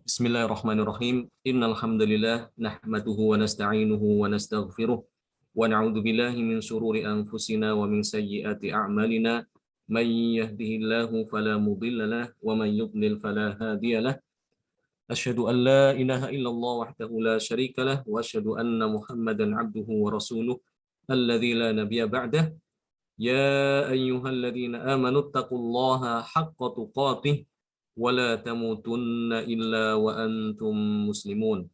Bismillahirrahmanirrahim. Innal hamdalillah nahmaduhu wa nasta'inuhu wa nastaghfiruh wa na'udzu billahi min shururi anfusina wa min sayyiati a'malina. May yahdihillahu fala mudilla lahu wa man yudlil fala hadiya lahu. Asyhadu an la ilaha illallah wahdahu la syarika lahu wa asyhadu anna Muhammadan 'abduhu wa rasuluh alladzi la nabiyya ba'dahu. Ya ayyuhalladzina amanu taqullaha haqqa tuqatih wala tamutunna illa wa antum muslimun.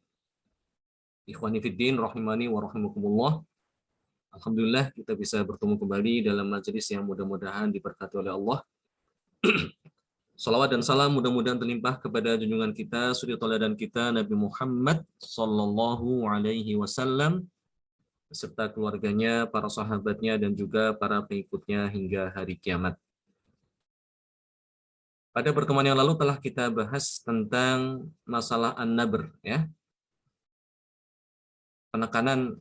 Ikhwani fiddin rahimani wa rahimakumullah. Alhamdulillah kita bisa bertemu kembali dalam majelis yang mudah-mudahan diberkati oleh Allah. Salawat dan salam mudah-mudahan terlimpah kepada junjungan kita, suri tauladan kita Nabi Muhammad sallallahu alaihi wasallam beserta keluarganya, para sahabatnya dan juga para pengikutnya hingga hari kiamat. Pada pertemuan yang lalu telah kita bahas tentang masalah an-nabr, ya. Penekanan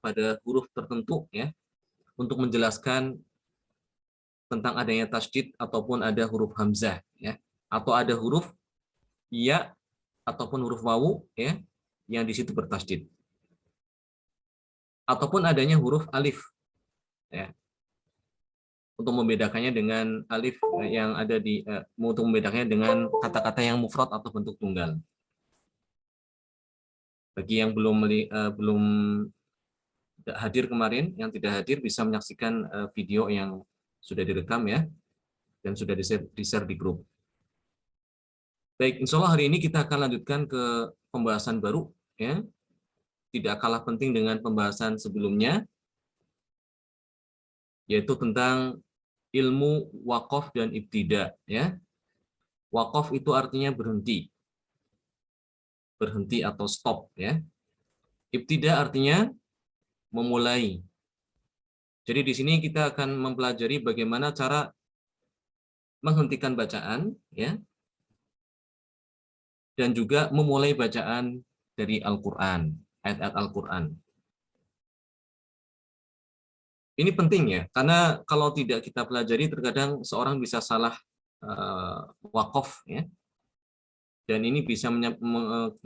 pada huruf tertentu, ya, untuk menjelaskan tentang adanya tasydid ataupun ada huruf hamzah, ya, atau ada huruf ya ataupun huruf wawu, ya, yang di situ bertasydid. Ataupun adanya huruf alif, ya. Untuk membedakannya dengan alif yang ada di untuk membedakannya dengan kata-kata yang mufrad atau bentuk tunggal. Bagi yang belum hadir kemarin, yang tidak hadir bisa menyaksikan video yang sudah direkam, ya, dan sudah di-share di grup. Baik, insya Allah hari ini kita akan lanjutkan ke pembahasan baru, ya, tidak kalah penting dengan pembahasan sebelumnya, yaitu tentang ilmu waqaf dan ibtida, ya. Waqaf itu artinya berhenti atau stop, ya. Ibtida artinya memulai. Jadi di sini kita akan mempelajari bagaimana cara menghentikan bacaan, ya, dan juga memulai bacaan dari Al-Qur'an, ayat-ayat Al-Qur'an. Ini penting, ya, karena kalau tidak kita pelajari terkadang seorang bisa salah waqaf, ya, dan ini bisa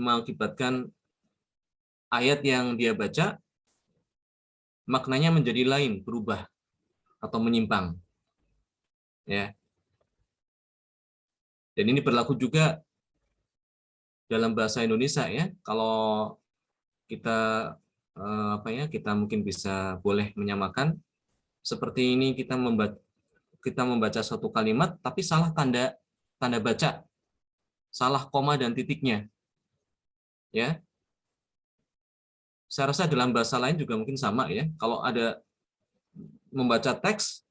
mengakibatkan ayat yang dia baca maknanya menjadi lain, berubah atau menyimpang, ya. Dan ini berlaku juga dalam bahasa Indonesia, ya. Kalau kita kita mungkin bisa boleh menyamakan seperti ini, kita membaca suatu kalimat tapi salah tanda baca, salah koma dan titiknya, ya. Saya rasa dalam bahasa lain juga mungkin sama, ya. Kalau ada membaca teks,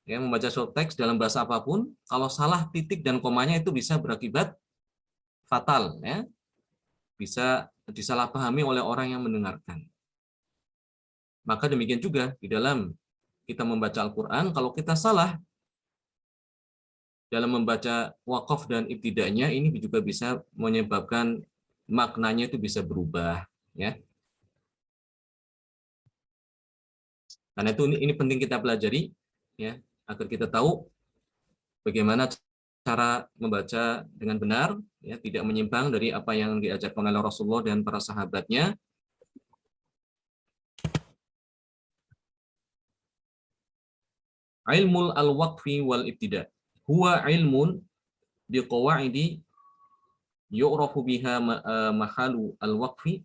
ya, membaca suatu teks dalam bahasa apapun, kalau salah titik dan komanya itu bisa berakibat fatal, ya. Bisa disalahpahami oleh orang yang mendengarkan. Maka demikian juga di dalam kita membaca Al-Qur'an, kalau kita salah dalam membaca waqaf dan ibtidanya, ini juga bisa menyebabkan maknanya itu bisa berubah, ya. Karena itu ini penting kita pelajari, ya, agar kita tahu bagaimana cara membaca dengan benar, ya, tidak menyimpang dari apa yang diajarkan oleh Rasulullah dan para sahabatnya. Ilmul al-waqfi wal ibtida huwa ilmun biqawaidi yu'rafu biha mahalu al-waqfi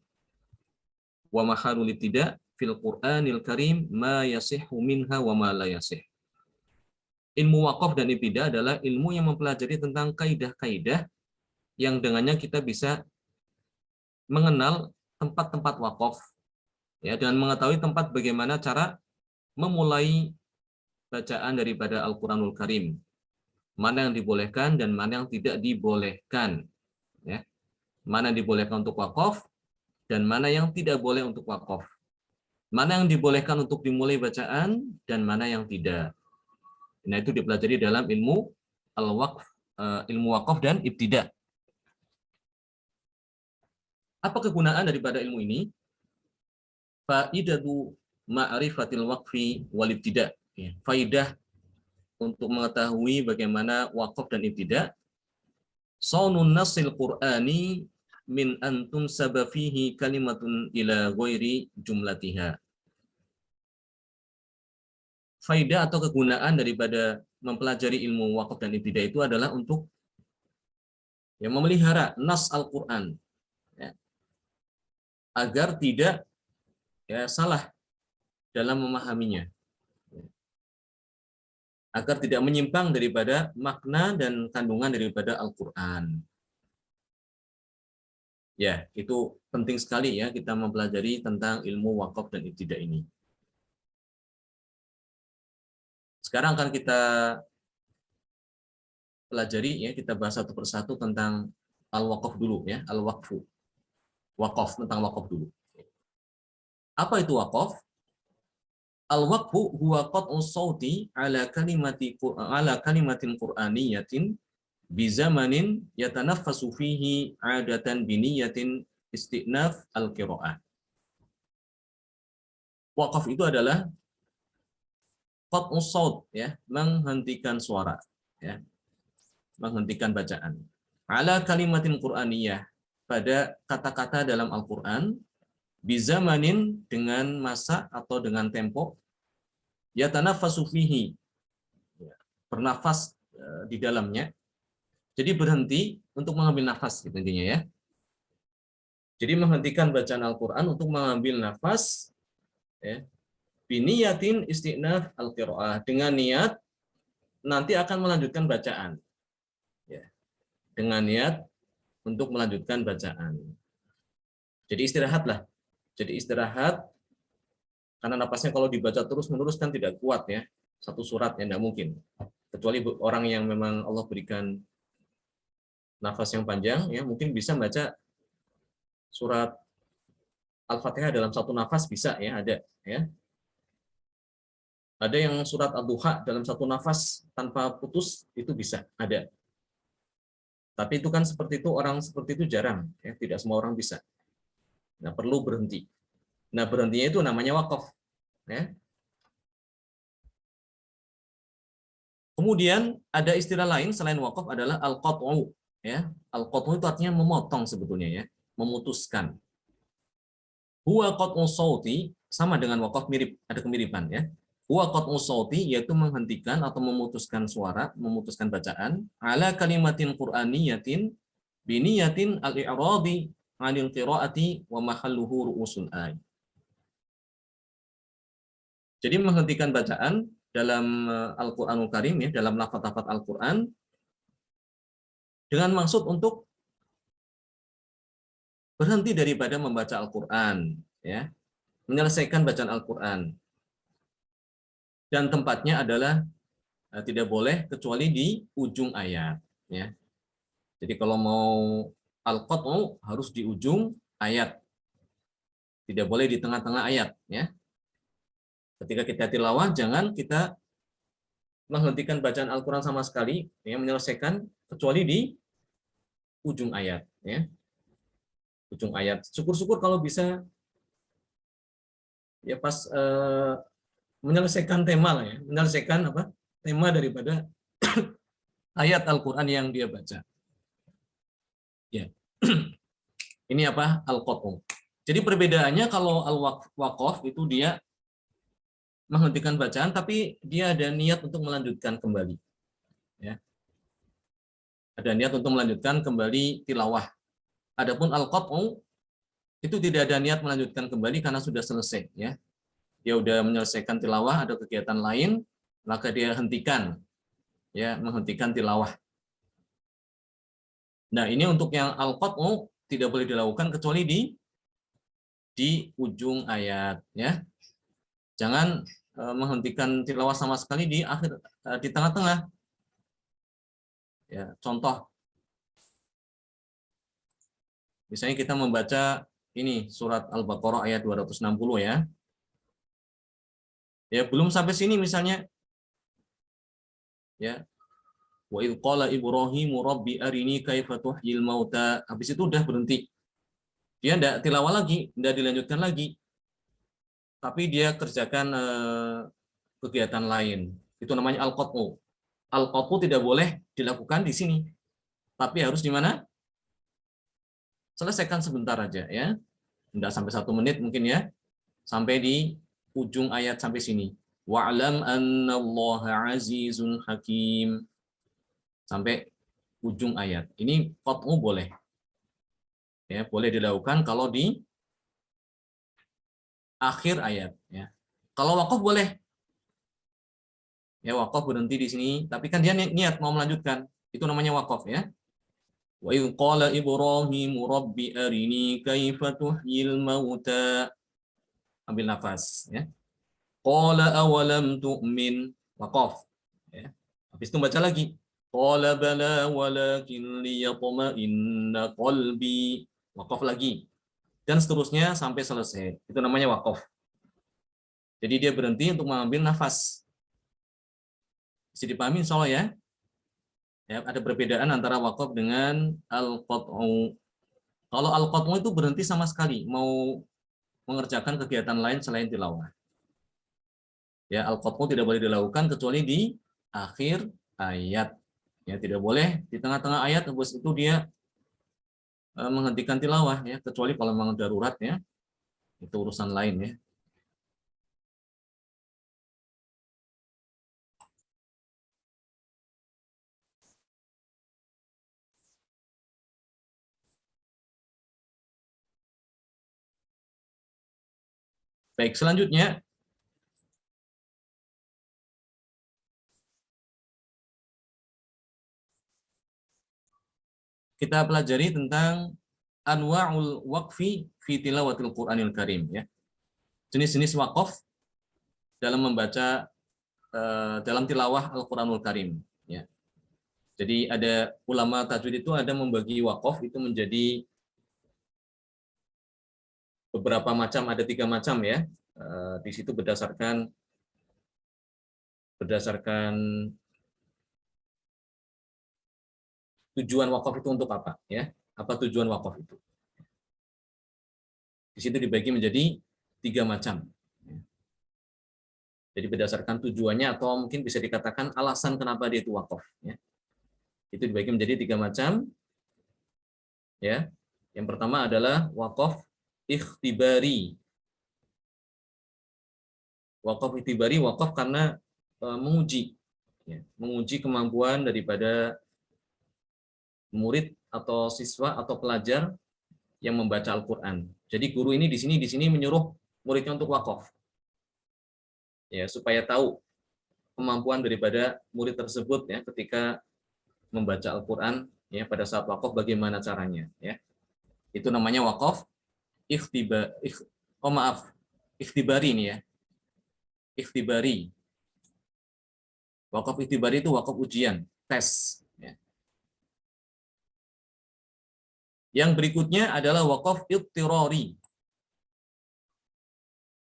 wa mahalu al-ibtida fil Qur'anil Karim ma yasihhu minha wa ma la yasih. Ilmu waqaf dan ibtida adalah ilmu yang mempelajari tentang kaidah-kaidah yang dengannya kita bisa mengenal tempat-tempat waqaf, ya, dan mengetahui tempat bagaimana cara memulai bacaan daripada Al-Qur'anul Karim. Mana yang dibolehkan dan mana yang tidak dibolehkan, ya. Mana yang dibolehkan untuk waqaf dan mana yang tidak boleh untuk waqaf. Mana yang dibolehkan untuk dimulai bacaan dan mana yang tidak. Nah, itu dipelajari dalam ilmu al-waqf, ilmu waqaf dan ibtida. Apa kegunaan daripada ilmu ini? Faidatu ma'rifatil waqfi wal ibtida. Faidah untuk mengetahui bagaimana waqaf dan ibtida. saunun nasil qur'ani min antum sabafihi kalimatun ila ghairi jumlatiha. Faidah atau kegunaan daripada mempelajari ilmu waqaf dan ibtidah itu adalah untuk yang memelihara nas Al-Qur'an, ya, agar tidak ya salah dalam memahaminya, agar tidak menyimpang daripada makna dan kandungan daripada Al-Qur'an. Ya, itu penting sekali ya kita mempelajari tentang ilmu waqaf dan ibtidah ini. Sekarang akan kita pelajari ya, kita bahas satu persatu tentang al-waqaf dulu ya, al-waqfu. Waqaf, tentang waqaf dulu. Apa itu waqaf? Al-waqfu huwa qat'u shauti ala kalimatin qur'aniyatin bi zamanin yatanaffasu fihi 'adatan bi niyatin istinaf al-qira'ah. Waqaf itu adalah qat'u shaut ya, menghentikan suara ya, menghentikan bacaan. Ala kalimatin qur'aniyah, pada kata-kata dalam Al-Qur'an, bizamanin, dengan masa atau dengan tempo, yatanaffasu fihi, bernafas di dalamnya. Jadi berhenti untuk mengambil nafas gitu intinya ya. Jadi menghentikan bacaan Al-Qur'an untuk mengambil nafas ya. Biniyatin istinaf al-qiraah, dengan niat nanti akan melanjutkan bacaan. Ya. Dengan niat untuk melanjutkan bacaan. Jadi istirahatlah. Jadi istirahat, karena napasnya kalau dibaca terus-menerus kan tidak kuat ya. Satu surat ya tidak mungkin. Kecuali orang yang memang Allah berikan nafas yang panjang ya, mungkin bisa baca surat Al-Fatihah dalam satu nafas bisa ya, ada ya. Ada yang surat Ad-Duha dalam satu nafas tanpa putus itu bisa, ada. Tapi itu kan seperti itu, orang seperti itu jarang ya, tidak semua orang bisa. Nah, perlu berhenti. Nah, berhentinya itu namanya wakaf ya. Kemudian ada istilah lain selain wakaf adalah al-qat'u ya. Al-qat'u itu artinya memotong sebetulnya ya, memutuskan. Huwa qat'u shauti, sama dengan wakaf, mirip, ada kemiripan ya. Huwa qat'u shauti, yaitu menghentikan atau memutuskan suara, memutuskan bacaan, ala kalimatin qur'aniyatin biniyatin al-i'radi 'anil qira'ati wa mahalluhu ru'usul ayat. Jadi menghentikan bacaan dalam Al-Qur'anul Karim ya, dalam lafaz-lafaz Al-Qur'an dengan maksud untuk berhenti daripada membaca Al-Qur'an ya, menyelesaikan bacaan Al-Qur'an. Dan tempatnya adalah tidak boleh kecuali di ujung ayat ya. Jadi kalau mau al-qat'u harus di ujung ayat. Tidak boleh di tengah-tengah ayat ya. Ketika kita tilawah jangan kita menghentikan bacaan Al-Qur'an sama sekali ya, menyelesaikan kecuali di ujung ayat ya. Ujung ayat. Syukur-syukur kalau bisa ya pas menyelesaikan tema lah ya, menyelesaikan apa? Tema daripada ayat Al-Qur'an yang dia baca. Ya. Ini apa? Al-qat'u. Jadi perbedaannya kalau al-waqaf itu dia menghentikan bacaan tapi dia ada niat untuk melanjutkan kembali. Ya. Ada niat untuk melanjutkan kembali tilawah. Adapun al-qat'u itu tidak ada niat melanjutkan kembali karena sudah selesai ya. Dia sudah menyelesaikan tilawah, ada kegiatan lain, maka dia hentikan ya, menghentikan tilawah. Nah, ini untuk yang al-qat'u tidak boleh dilakukan kecuali di ujung ayat ya. Jangan menghentikan tilawah sama sekali di akhir, di tengah-tengah. Ya, contoh. Misalnya kita membaca ini surat Al-Baqarah ayat 260 ya. Ya, belum sampai sini misalnya. Ya. Wa idz qala Ibrahimu rabbi arini kaifa tuhyil mauta. Habis itu udah berhenti. Dia enggak tilawah lagi, enggak dilanjutkan lagi. Tapi dia kerjakan kegiatan lain. Itu namanya al-qat'u. Al-qat'u tidak boleh dilakukan di sini. Tapi harus di mana? Selesaikan sebentar aja ya. Tidak sampai 1 menit mungkin ya. Sampai di ujung ayat sampai sini. Wa'lam annallaha azizun hakim. Sampai ujung ayat. Ini qat'u boleh. Ya, boleh dilakukan kalau di akhir ayat ya. Kalau wakaf boleh. Ya, wakaf berhenti di sini, tapi kan dia niat mau melanjutkan. Itu namanya wakaf ya. Wa idh qala Ibrahim rabbi arini kaifa tuhyil mauta. Ambil nafas ya. Qala awalam tu'min. Wakaf ya. Habis itu baca lagi. Qala bala walakin liyatma'inna qalbi. Wakaf lagi. Dan seterusnya sampai selesai. Itu namanya wakaf. Jadi dia berhenti untuk mengambil nafas. Bisa dipahami insya Allah ya? Ya, ada perbedaan antara wakaf dengan al-qat'u. Kalau al-qat'u itu berhenti sama sekali, mau mengerjakan kegiatan lain selain tilawah. Ya, al-qat'u tidak boleh dilakukan kecuali di akhir ayat. Ya, tidak boleh di tengah-tengah ayat habis itu dia menghentikan tilawah ya, kecuali kalau memang darurat ya. Itu urusan lain ya. Baik, selanjutnya kita pelajari tentang anwa'ul waqfi fi tilawatil Qur'anil Karim ya. Jenis-jenis wakaf dalam membaca dalam tilawah Al-Qur'anul Karim ya. Jadi ada ulama tajwid itu ada membagi wakaf itu menjadi beberapa macam, ada 3 macam ya. Di situ berdasarkan tujuan wakaf itu untuk apa ya? Apa tujuan wakaf itu? Di situ dibagi menjadi 3 macam. Jadi berdasarkan tujuannya atau mungkin bisa dikatakan alasan kenapa dia itu wakaf. Ya. Itu dibagi menjadi 3 macam. Ya, yang pertama adalah wakaf ikhtibari. Wakaf ikhtibari wakaf karena menguji, ya, menguji kemampuan daripada murid atau siswa atau pelajar yang membaca Al-Quran. Jadi guru ini di sini menyuruh muridnya untuk wakaf, ya supaya tahu kemampuan daripada murid tersebut ya ketika membaca Al-Quran ya pada saat wakaf bagaimana caranya ya. Itu namanya wakaf ikhtibari ini ya. Ikhtibari. Wakaf ikhtibari itu wakaf ujian, tes ya. Yang berikutnya adalah wakaf ittirari.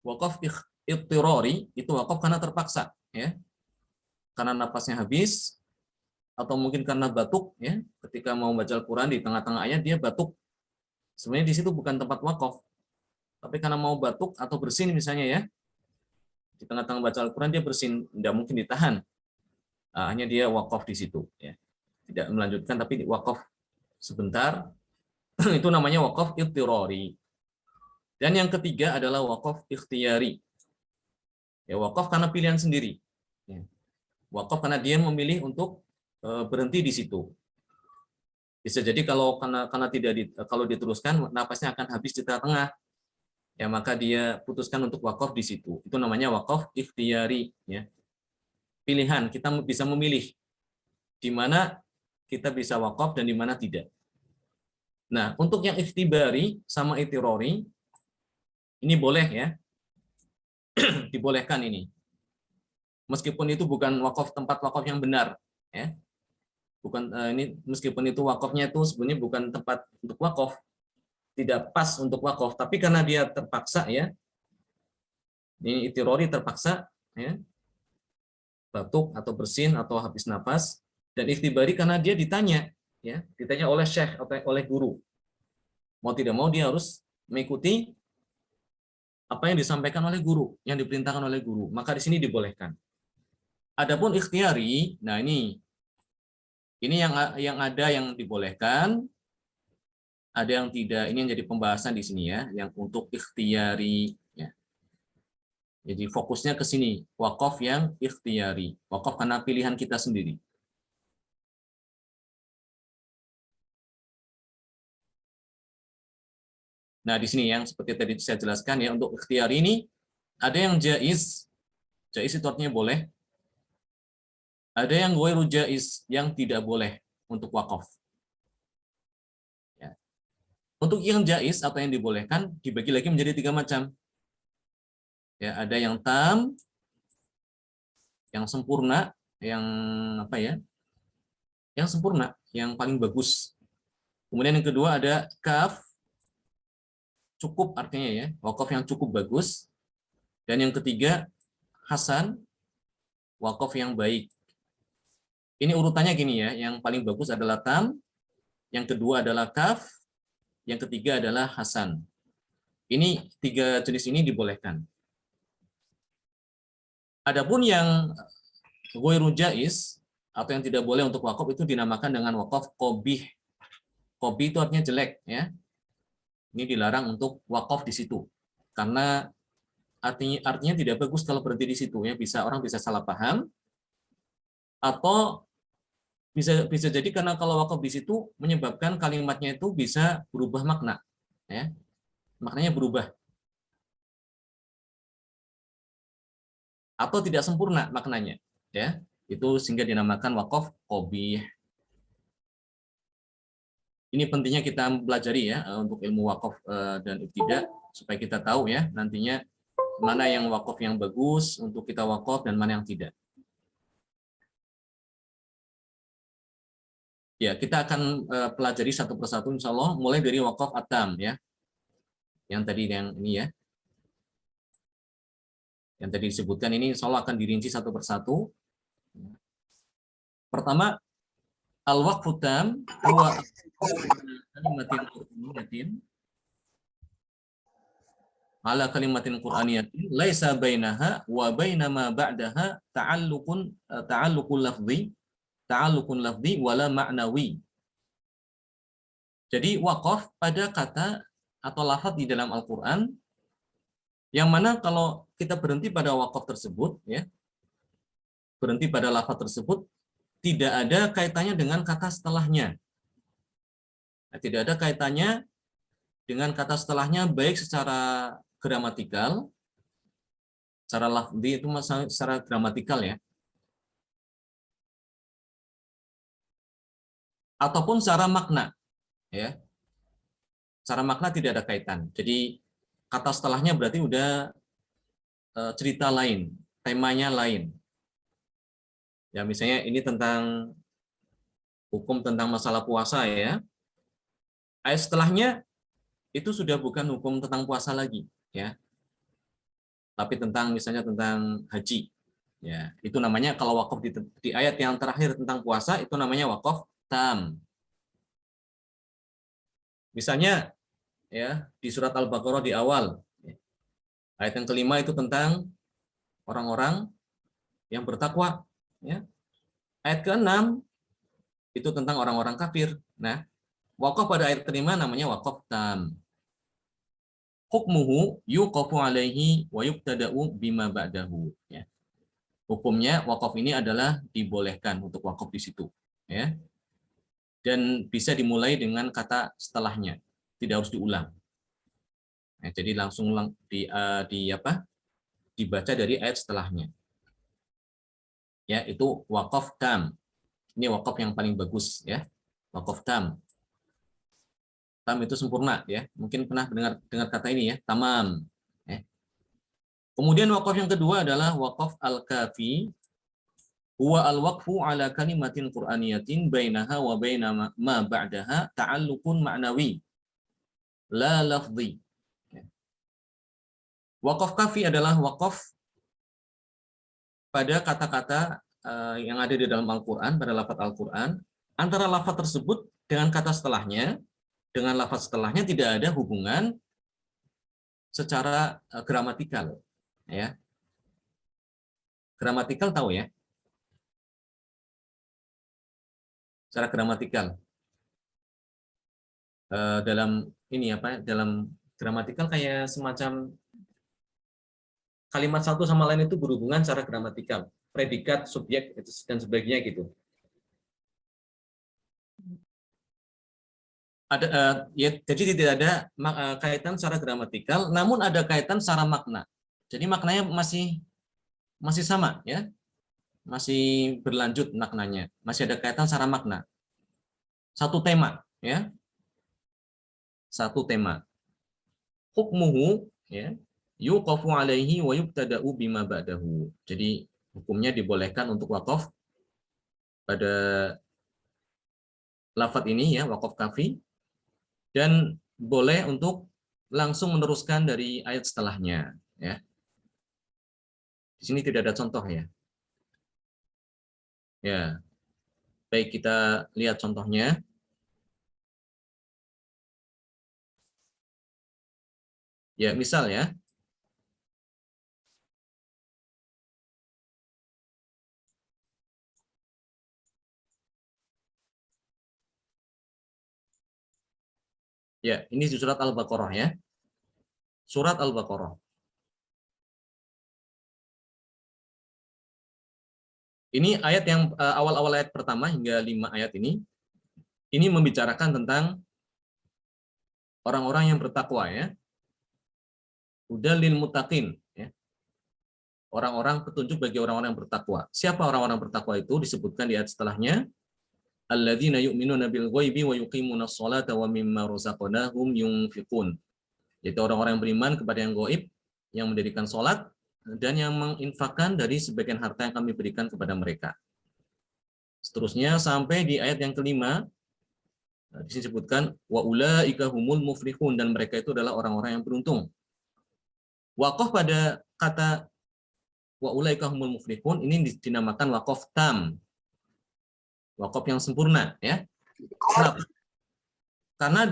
Wakaf ittirari itu wakaf karena terpaksa ya. Karena napasnya habis atau mungkin karena batuk ya, ketika mau baca Al-Qur'an di tengah-tengah ayat dia batuk. Sebenarnya di situ bukan tempat wakaf. Tapi karena mau batuk atau bersin misalnya ya, di tengah-tengah baca Al-Quran dia bersin, tidak mungkin ditahan. Hanya dia wakaf di situ. Ya. Tidak melanjutkan, tapi wakaf sebentar. Itu namanya wakaf ittirari. Dan yang ketiga adalah wakaf ikhtiyari. Ya, wakaf karena pilihan sendiri. Ya. Wakaf karena dia memilih untuk berhenti di situ. Bisa jadi kalau kalau diteruskan napasnya akan habis di tengah-tengah. Ya maka dia putuskan untuk wakaf di situ. Itu namanya wakaf ikhtiyari ya. Pilihan, kita bisa memilih di mana kita bisa wakaf dan di mana tidak. Nah, untuk yang ikhtibari sama ittirari ini boleh ya. Dibolehkan ini. Meskipun itu bukan wakaf tempat wakaf yang benar ya. Bukan ini meskipun itu wakafnya itu sebenarnya bukan tempat untuk wakaf, tidak pas untuk wakaf, tapi karena dia terpaksa ya. Ini ittirari terpaksa ya. Batuk atau bersin atau habis napas, dan ikhtibari karena dia ditanya ya, ditanya oleh syekh atau oleh guru. Mau tidak mau dia harus mengikuti apa yang disampaikan oleh guru, yang diperintahkan oleh guru. Maka di sini dibolehkan. Adapun ikhtiyari, nah ini Ini yang ada yang dibolehkan, ada yang tidak. Ini yang jadi pembahasan di sini ya, yang untuk ikhtiyari ya. Jadi fokusnya ke sini, wakaf yang ikhtiyari, wakaf karena pilihan kita sendiri. Nah, di sini yang seperti tadi saya jelaskan ya, untuk ikhtiyari ini ada yang jaiz, jaiz itu artinya boleh. Ada yang ghairu jaiz, yang tidak boleh untuk wakaf. Ya. Untuk yang jaiz atau yang dibolehkan dibagi lagi menjadi 3 macam. Ya, ada yang tam, yang sempurna, yang apa ya? Yang sempurna, yang paling bagus. Kemudian yang kedua ada kaf, cukup artinya ya, wakaf yang cukup bagus. Dan yang ketiga hasan, wakaf yang baik. Ini urutannya gini ya, yang paling bagus adalah tam, yang kedua adalah kaf, yang ketiga adalah hasan. Ini 3 jenis ini dibolehkan. Adapun yang ghairu jaiz atau yang tidak boleh untuk wakaf itu dinamakan dengan wakaf qabih. Qabih itu artinya jelek ya. Ini dilarang untuk wakaf di situ. Karena artinya tidak bagus kalau berhenti di situ ya. Orang bisa salah paham atau bisa jadi karena kalau wakaf di situ menyebabkan kalimatnya itu bisa berubah makna ya. Maknanya berubah atau tidak sempurna maknanya ya. Itu sehingga dinamakan wakaf qabih. Ini pentingnya kita pelajari ya untuk ilmu wakaf dan ibtidah supaya kita tahu ya nantinya mana yang wakaf yang bagus untuk kita wakaf dan mana yang tidak. Ya, kita akan pelajari satu persatu insya Allah mulai dari wakaf atam ya. Yang tadi yang ini ya. Yang tadi disebutkan ini insya Allah akan dirinci satu persatu. Pertama, al-waqfu tam huwa kalimatin qur'aniyatin ala kalimatin qur'aniyatin laisa bainaha wa baina ma ba'daha ta'alluqun lafzi wala ma'nawi. Jadi wakaf pada kata atau lafaz di dalam Al-Qur'an yang mana kalau kita berhenti pada wakaf tersebut ya, berhenti pada lafaz tersebut tidak ada kaitannya dengan kata setelahnya. Nah, tidak ada kaitannya dengan kata setelahnya baik secara gramatikal, secara lafzi itu secara gramatikal ya, ataupun secara makna ya. Secara makna tidak ada kaitan. Jadi kata setelahnya berarti udah cerita lain, temanya lain. Ya misalnya ini tentang hukum tentang masalah puasa ya. Ayat setelahnya itu sudah bukan hukum tentang puasa lagi ya. Tapi tentang misalnya tentang haji. Ya, itu namanya kalau wakaf di ayat yang terakhir tentang puasa itu namanya wakaf tam. Misalnya ya di surat Al-Baqarah di awal ayat yang kelima itu tentang orang-orang yang bertakwa ya. Ayat ke-6 itu tentang orang-orang kafir. Nah, wakaf pada ayat kelima namanya wakaf tam. Hukmuhu yuqafu alaihi wa yuqtada'u bima ba'dahu ya. Hukumnya wakaf ini adalah dibolehkan untuk wakaf di situ ya. Dan bisa dimulai dengan kata setelahnya. Tidak harus diulang. Nah, jadi langsung dibaca dari ayat setelahnya. Ya, itu wakaf tam. Ini wakaf yang paling bagus ya. Wakaf tam. Tam itu sempurna ya. Mungkin pernah dengar kata ini ya, tamam. Ya. Kemudian wakaf yang kedua adalah wakaf al-kafi. Huwa al-waqfu ala kalimatin qur'aniyatin bainaha wa baina ma ba'daha ta'alluqun ma'nawi la lafzi. Ya. Wakaf kafi adalah wakaf pada kata-kata yang ada di dalam Al-Qur'an, pada lafaz Al-Qur'an, antara lafaz tersebut dengan kata setelahnya, dengan lafaz setelahnya tidak ada hubungan secara gramatikal ya. Gramatikal tahu ya? secara gramatikal. Dalam ini apa? Dalam gramatikal kayak semacam kalimat satu sama lain itu berhubungan secara gramatikal, predikat, subjek, dan sebagainya gitu. Ada ya, jadi tidak ada kaitan secara gramatikal, namun ada kaitan secara makna. Jadi maknanya masih sama ya, masih berlanjut maknanya, masih ada kaitan secara makna. Satu tema ya, satu tema. Hukmuhu ya, yuqafu alaihi wa yubtada'u bima ba'dahu. Jadi hukumnya dibolehkan untuk wakaf pada lafadz ini ya, wakaf kafi, dan boleh untuk langsung meneruskan dari ayat setelahnya ya. Di sini tidak ada contoh ya. Ya. Baik, kita lihat contohnya. Ya, misal ya. Ya, ini di surat Al-Baqarah ya. Surat Al-Baqarah. Ini ayat yang awal-awal ayat pertama hingga 5 ayat ini membicarakan tentang orang-orang yang bertakwa ya. Hudal lil muttaqin ya. Orang-orang petunjuk bagi orang-orang yang bertakwa. Siapa orang-orang bertakwa itu? Disebutkan di ayat setelahnya. Alladzina yu'minuna bil ghaibi wa yuqimunas sholata wa mimma razaqnahum yunfiqun. Yaitu orang-orang yang beriman kepada yang gaib, yang mendirikan sholat, dan yang menginfakkan dari sebagian harta yang kami berikan kepada mereka. Seterusnya sampai di ayat yang kelima, di sini disebutkan wa ulaika humul muflihun, dan mereka itu adalah orang-orang yang beruntung. Waqaf pada kata wa ulaika humul muflihun ini dinamakan waqaf tam. Waqaf yang sempurna ya. Kenapa? Karena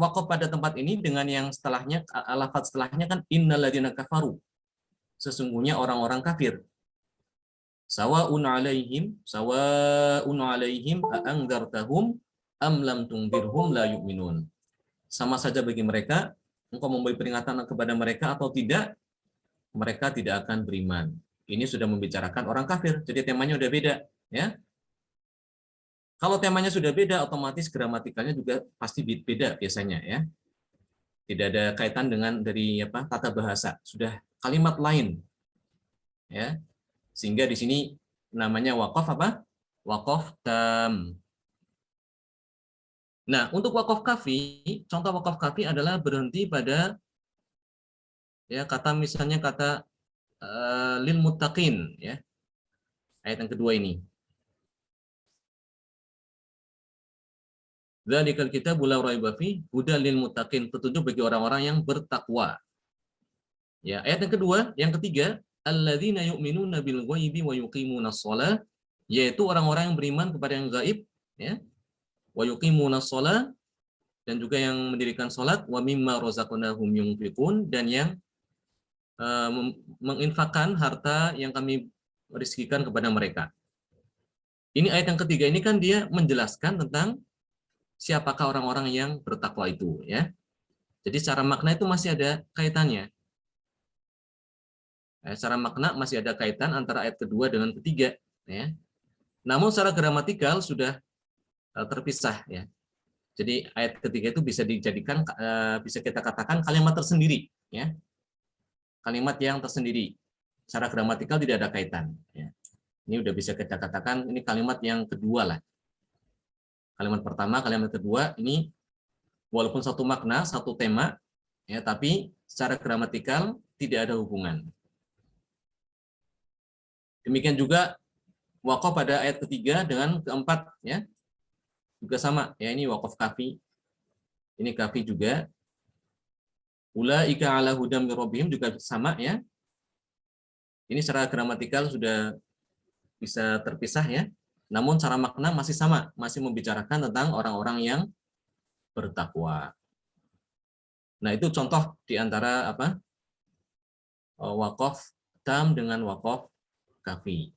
waqaf pada tempat ini dengan yang setelahnya, lafaz setelahnya kan innalladzina kafaru. Sesungguhnya orang-orang kafir. Sawa'un 'alaihim a'angdzartahum am lam tungdirhum la yu'minun. Sama saja bagi mereka, engkau memberi peringatan kepada mereka atau tidak, mereka tidak akan beriman. Ini sudah membicarakan orang kafir, jadi temanya udah beda, ya. Kalau temanya sudah beda, otomatis gramatikalnya juga pasti beda biasanya, ya. Tidak ada kaitan dengan dari apa tata bahasa, sudah kalimat lain, ya. Sehingga di sini namanya waqaf apa? Waqaf tam. Nah, untuk waqaf kafi, contoh waqaf kafi adalah berhenti pada ya kata misalnya kata lil muttaqin ya. Ayat yang kedua ini. Dzalikal kitabu la raiba fi hudal lil muttaqin, petunjuk bagi orang-orang yang bertakwa. Ya, ayat yang kedua, yang ketiga, alladzina yu'minuna bil ghaibi wa yuqimunas shalah, yaitu orang-orang yang beriman kepada yang gaib ya. Wa yuqimunas shalah, dan juga yang mendirikan salat, wa mimma razaqnahum yunfiqun, dan yang menginfakkan harta yang kami rizkikan kepada mereka. Ini ayat yang ketiga ini kan dia menjelaskan tentang siapakah orang-orang yang bertakwa itu ya. Jadi secara makna itu masih ada kaitannya. Secara makna masih ada kaitan antara ayat kedua dengan ketiga ya. Namun secara gramatikal sudah terpisah ya. Jadi ayat ketiga itu bisa dijadikan bisa kita katakan kalimat tersendiri ya. Kalimat yang tersendiri. Secara gramatikal tidak ada kaitan ya. Ini udah bisa kita katakan ini kalimat yang kedua lah. Kalimat pertama, kalimat kedua ini walaupun satu makna, satu tema, ya, tapi secara gramatikal tidak ada hubungan. Demikian juga waqaf pada ayat ketiga dengan keempat, ya, juga sama. Ya, ini waqaf kafi, ini kafi juga. Ulaika ala hudam mir rabbihim juga sama, ya. Ini secara gramatikal sudah bisa terpisah, ya. Namun secara makna masih sama, masih membicarakan tentang orang-orang yang bertakwa. Nah, itu contoh di antara apa? Waqaf tam dengan waqaf kafi.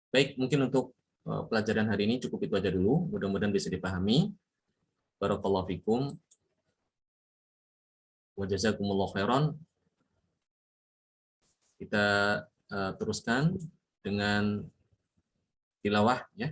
Baik, mungkin untuk pelajaran hari ini cukup itu aja dulu. Mudah-mudahan bisa dipahami. Barakallahu fikum. Wa jazakumullahu khairan. Kita teruskan dengan tilawah ya.